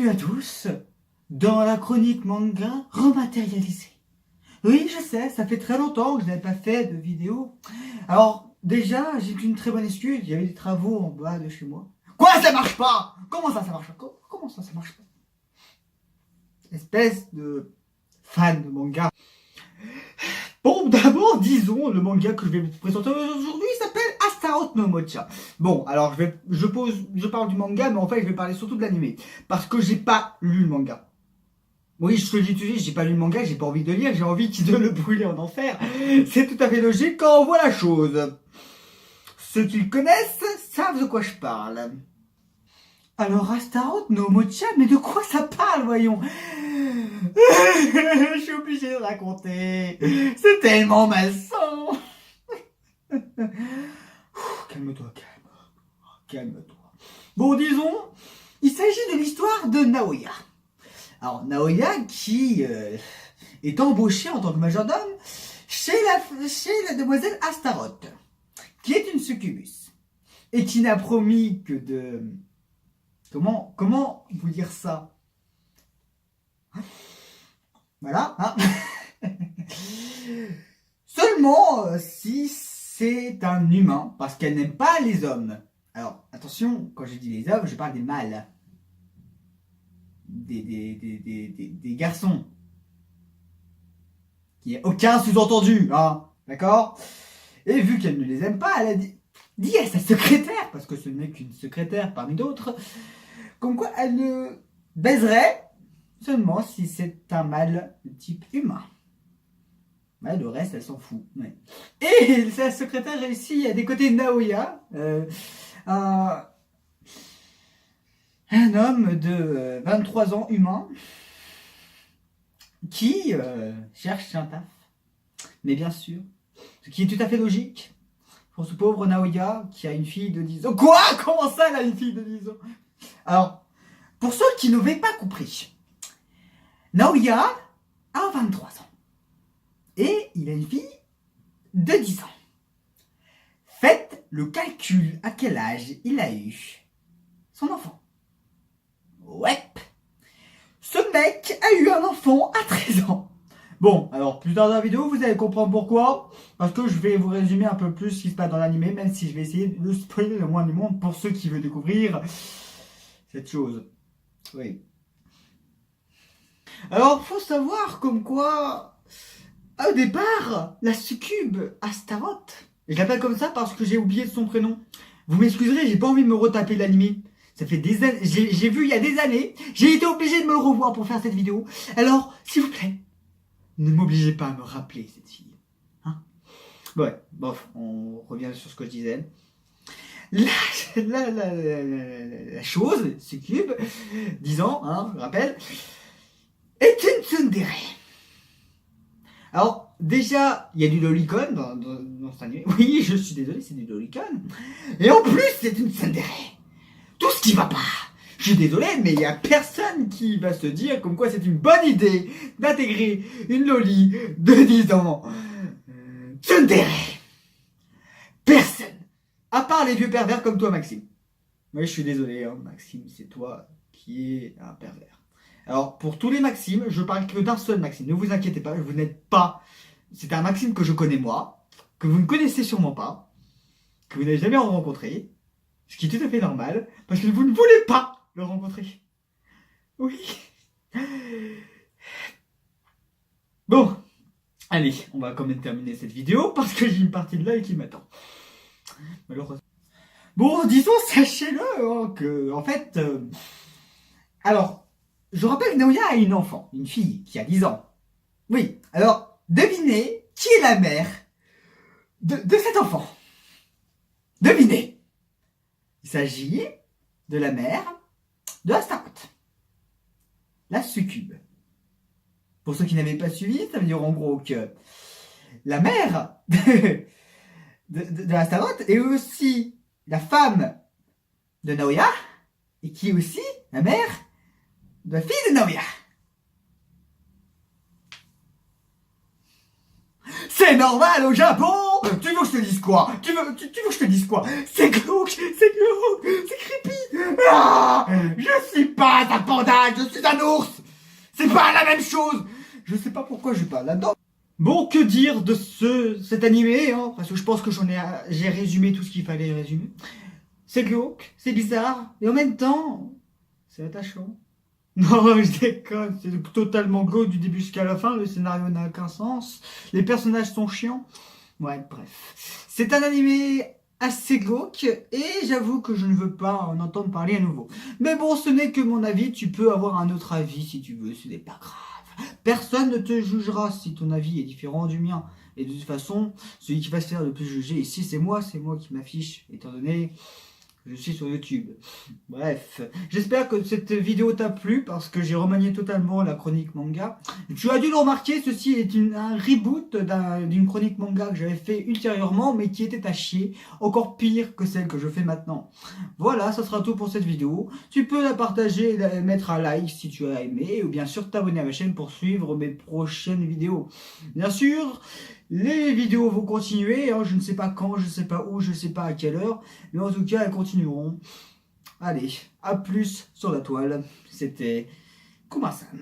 Bienvenue à tous dans la chronique manga rematérialisée. Oui, je sais, ça fait très longtemps que je n'avais pas fait de vidéo. Alors, déjà, j'ai une très bonne excuse, il y avait des travaux en bas de chez moi. Quoi, ça marche pas? Comment ça marche pas? Comment ça marche pas? Espèce de fan de manga. Bon, d'abord, disons, le manga que je vais vous présenter aujourd'hui s'appelle Astaroth no Mocha. Bon, alors, je parle du manga, mais en fait, je vais parler surtout de l'anime. Parce que j'ai pas lu le manga. Oui, je te le dis tout de suite, j'ai pas lu le manga, j'ai pas envie de le lire, j'ai envie de le brûler en enfer. C'est tout à fait logique quand on voit la chose. Ceux qui le connaissent savent de quoi je parle. Alors, Astaroth no Mocha, mais de quoi ça parle, voyons? Je suis obligé de raconter. C'est tellement malsain. Calme-toi, calme-toi. Bon, disons, il s'agit de l'histoire de Naoya. Alors, Naoya qui est embauchée en tant que majordome chez la demoiselle Astaroth, qui est une succubus, et qui n'a promis que de... Comment vous dire ça? Voilà. Hein. Seulement si c'est un humain, parce qu'elle n'aime pas les hommes. Alors, attention, quand je dis les hommes, je parle des mâles. Des garçons. Il n'y a aucun sous-entendu, hein, d'accord? Et vu qu'elle ne les aime pas, elle a dit à sa secrétaire, parce que ce n'est qu'une secrétaire parmi d'autres, comme quoi elle ne baiserait seulement si c'est un mâle de type humain. Ouais, le reste, elle s'en fout. Ouais. Et sa secrétaire réussit à décoter Naoya, un homme de 23 ans humain qui cherche un taf. Mais bien sûr, ce qui est tout à fait logique pour ce pauvre Naoya qui a une fille de 10 ans. Quoi? Comment ça, elle a une fille de 10 ans? Alors, pour ceux qui n'avaient pas compris, Naoya a 23 ans. Et il a une fille de 10 ans. Faites le calcul à quel âge il a eu son enfant. Ouais. Ce mec a eu un enfant à 13 ans. Bon, alors plus tard dans la vidéo, vous allez comprendre pourquoi. Parce que je vais vous résumer un peu plus ce qui se passe dans l'anime, même si je vais essayer de spoiler le moins du monde pour ceux qui veulent découvrir cette chose. Oui. Alors, faut savoir comme quoi, au départ, la succube Astaroth, je l'appelle comme ça parce que j'ai oublié son prénom. Vous m'excuserez, j'ai pas envie de me retaper l'anime. Ça fait des années, j'ai vu il y a des années, j'ai été obligé de me le revoir pour faire cette vidéo. Alors, s'il vous plaît, ne m'obligez pas à me rappeler cette fille. Hein? Ouais, bof, on revient sur ce que je disais. La chose, succube, 10 ans, hein, je rappelle, est une tsundere. Alors, déjà, il y a du lolicon dans cet anime. Oui, je suis désolé, c'est du lolicon. Et en plus, c'est une tsundere. Tout ce qui va pas. Je suis désolé, mais il n'y a personne qui va se dire comme quoi c'est une bonne idée d'intégrer une loli de 10 ans. Tsundere. Personne. À part les vieux pervers comme toi, Maxime. Oui, je suis désolé, hein, Maxime, c'est toi qui es un pervers. Alors, pour tous les Maximes, je parle que d'un seul Maxime. Ne vous inquiétez pas, vous n'êtes pas... C'est un Maxime que je connais moi, que vous ne connaissez sûrement pas, que vous n'avez jamais rencontré, ce qui est tout à fait normal, parce que vous ne voulez pas le rencontrer. Oui. Bon, allez, on va quand même terminer cette vidéo, parce que j'ai une partie de l'œil qui m'attend. Malheureusement. Bon, disons, sachez-le, hein, que, en fait... Alors, je rappelle que Naoya a une enfant, une fille, qui a 10 ans. Oui, alors, devinez qui est la mère de cet enfant. Devinez. Il s'agit de la mère de Astaroth, la succube. Pour ceux qui n'avaient pas suivi, ça veut dire en gros que la mère de Astaroth est aussi la femme de Naoya et qui est aussi la mère de la fille de Naoya. C'est normal au Japon, Tu veux que je te dise quoi? Tu veux que je te dise quoi? C'est glauque, c'est creepy. Ah, je suis pas un panda, je suis un ours. C'est pas la même chose. Je sais pas pourquoi je parle là-dedans. Bon, que dire de cet animé, hein, parce que je pense que j'ai résumé tout ce qu'il fallait résumer. C'est glauque, c'est bizarre, et en même temps, c'est attachant. Non, je déconne, c'est totalement glauque du début jusqu'à la fin, le scénario n'a aucun sens, les personnages sont chiants. Ouais, bref. C'est un animé assez glauque, et j'avoue que je ne veux pas en entendre parler à nouveau. Mais bon, ce n'est que mon avis, tu peux avoir un autre avis si tu veux, ce n'est pas grave. Personne ne te jugera si ton avis est différent du mien. Et de toute façon, celui qui va se faire le plus juger ici, c'est moi qui m'affiche, étant donné je suis sur YouTube. Bref, j'espère que cette vidéo t'a plu parce que j'ai remanié totalement la chronique manga. Tu as dû le remarquer, ceci est un reboot d'une chronique manga que j'avais fait ultérieurement mais qui était à chier, encore pire que celle que je fais maintenant. Voilà, ça sera tout pour cette vidéo. Tu peux la partager et mettre un like si tu as aimé ou bien sûr t'abonner à ma chaîne pour suivre mes prochaines vidéos. Bien sûr, les vidéos vont continuer, hein, je ne sais pas quand, je ne sais pas où, je ne sais pas à quelle heure, mais en tout cas elles continueront. Allez, à plus sur la toile, c'était Kuma-san.